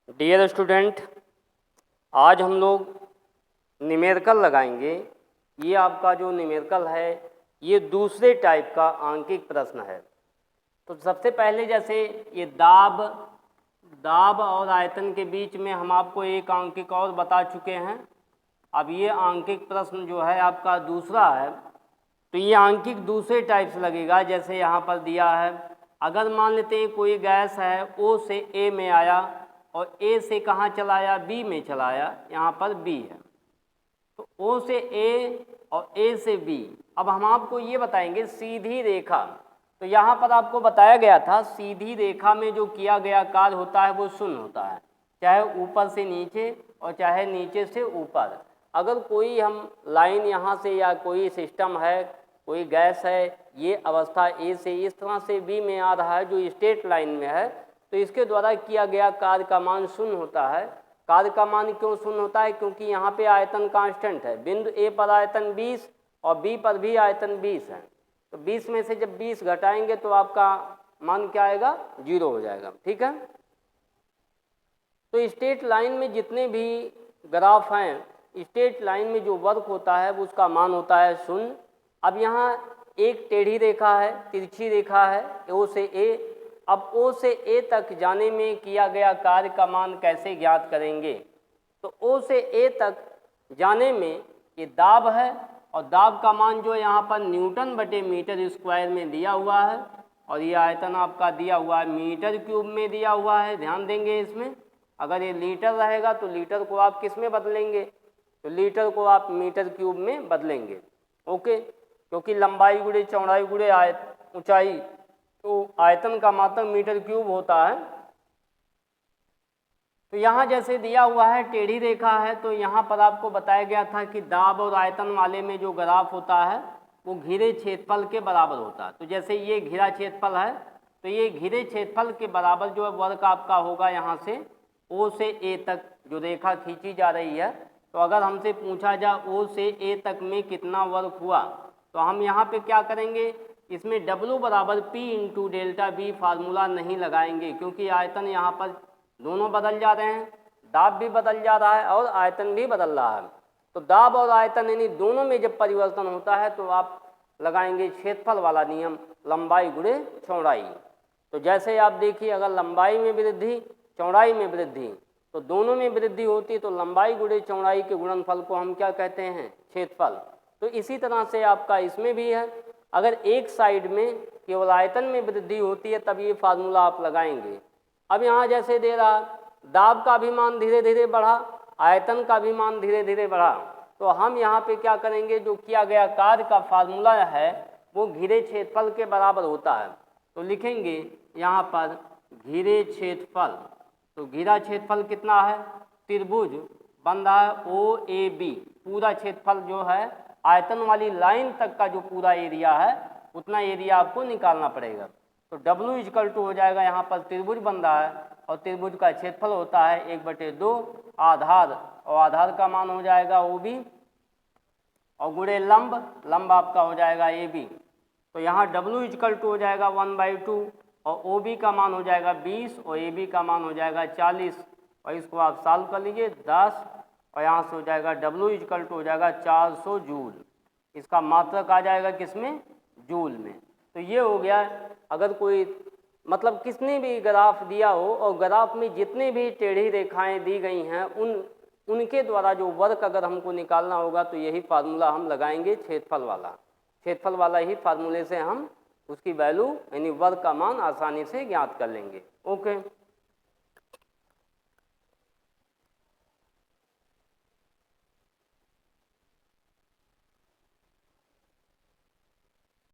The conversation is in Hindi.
डियर स्टूडेंट, आज हम लोग न्यूमेरिकल लगाएंगे। ये आपका जो न्यूमेरिकल है ये दूसरे टाइप का आंकिक प्रश्न है। तो सबसे पहले जैसे ये दाब और आयतन के बीच में हम आपको एक आंकिक और बता चुके हैं। अब ये आंकिक प्रश्न जो है आपका दूसरा है, तो ये आंकिक दूसरे टाइप से लगेगा। जैसे यहाँ पर दिया है, अगर मान लेते हैं कोई गैस है ओ से ए में आया और ए से कहाँ चलाया, बी में चलाया, यहाँ पर बी है। तो ओ से ए और ए से बी। अब हम आपको ये बताएंगे सीधी रेखा। तो यहाँ पर आपको बताया गया था सीधी रेखा में जो किया गया कार्य होता है वो शून्य होता है, चाहे ऊपर से नीचे और चाहे नीचे से ऊपर। अगर कोई हम लाइन यहाँ से या कोई सिस्टम है, कोई गैस है, ये अवस्था ए से इस तरह से बी में आ रहा है जो स्ट्रेट लाइन में है, तो इसके द्वारा किया गया कार्य का मान शून्य होता है। कार्य का मान क्यों शून्य होता है? क्योंकि यहाँ पे आयतन कांस्टेंट है। बिंदु ए पर आयतन 20 और बी पर भी आयतन 20 है। तो 20 में से जब 20 घटाएंगे तो आपका मान क्या आएगा? 0 हो जाएगा। ठीक है। तो स्ट्रेट लाइन में जितने भी ग्राफ हैं, स्ट्रेट लाइन में जो वर्क होता है उसका मान होता है शून्य। अब यहाँ एक टेढ़ी रेखा है, तिरछी रेखा है ओ से ए। अब ओ से ए तक जाने में किया गया कार्य का मान कैसे ज्ञात करेंगे? तो ओ से ए तक जाने में ये दाब है और दाब का मान जो यहाँ पर न्यूटन बटे मीटर स्क्वायर में दिया हुआ है, और ये आयतन आपका दिया हुआ है मीटर क्यूब में दिया हुआ है। ध्यान देंगे इसमें, अगर ये लीटर रहेगा तो लीटर को आप किस में बदलेंगे? तो लीटर को आप मीटर क्यूब में बदलेंगे। ओके, क्योंकि लंबाई गुणे चौड़ाई गुणे ऊंचाई, तो आयतन का मात्रक मीटर क्यूब होता है। तो यहाँ जैसे दिया हुआ है टेढ़ी रेखा है, तो यहाँ पर आपको बताया गया था कि दाब और आयतन वाले में जो ग्राफ होता है वो घिरे क्षेत्रफल के बराबर होता है। तो जैसे ये घिरा क्षेत्रफल है, तो ये घिरे क्षेत्रफल के बराबर जो है वर्ग आपका होगा यहाँ से ओ से ए तक जो रेखा खींची जा रही है। तो अगर हमसे पूछा जाए ओ से ए तक में कितना वर्ग हुआ, तो हम यहाँ पे क्या करेंगे, इसमें W बराबर P into delta B formula नहीं लगाएंगे, क्योंकि आयतन यहाँ पर दोनों बदल जा रहे हैं, दाब भी बदल जा रहा है और आयतन भी बदल रहा है। तो दाब और आयतन यानी दोनों में जब परिवर्तन होता है तो आप लगाएंगे क्षेत्रफल वाला नियम, लंबाई गुणे चौड़ाई। तो जैसे आप देखिए, अगर लंबाई में वृद्धि चौड़ाई में वृद्धि, तो दोनों में वृद्धि होती तो लंबाई गुणे चौड़ाई के गुणनफल को हम क्या कहते हैं? क्षेत्रफल। तो इसी तरह से आपका इसमें भी है, अगर एक साइड में केवल आयतन में वृद्धि होती है तब ये फार्मूला आप लगाएंगे। अब यहाँ जैसे दे रहा, दाब का भी मान धीरे धीरे बढ़ा, आयतन का भी मान धीरे धीरे बढ़ा, तो हम यहाँ पे क्या करेंगे, जो किया गया कार्य का फार्मूला है वो घिरे क्षेत्रफल के बराबर होता है। तो लिखेंगे यहाँ पर घिरे क्षेत्रफल। तो घिरा क्षेत्रफल कितना है? त्रिभुज बन रहा है ओ ए बी, पूरा क्षेत्रफल जो है आयतन वाली लाइन तक का जो पूरा एरिया है उतना एरिया आपको निकालना पड़ेगा। तो W इक्वल टू हो जाएगा, यहाँ पर त्रिभुज बन रहा है और त्रिभुज का क्षेत्रफल होता है 1/2 आधार, और आधार का मान हो जाएगा OB, और गुणे लंब आपका हो जाएगा AB। तो यहाँ W इक्वल टू हो जाएगा 1/2 और OB का मान हो जाएगा 20 और AB का मान हो जाएगा 40, और इसको आप सॉल्व कर लीजिए 10, और यहाँ से हो जाएगा W इक्वल टू हो जाएगा 400 जूल। इसका मात्रक आ जाएगा किसमें? जूल में। तो ये हो गया। अगर कोई मतलब किसने भी ग्राफ दिया हो और ग्राफ में जितने भी टेढ़ी रेखाएं दी गई हैं उनके द्वारा जो वर्क अगर हमको निकालना होगा तो यही फार्मूला हम लगाएंगे, क्षेत्रफल वाला ही फार्मूले से हम उसकी वैल्यू यानी वर्क का मान आसानी से ज्ञात कर लेंगे। ओके।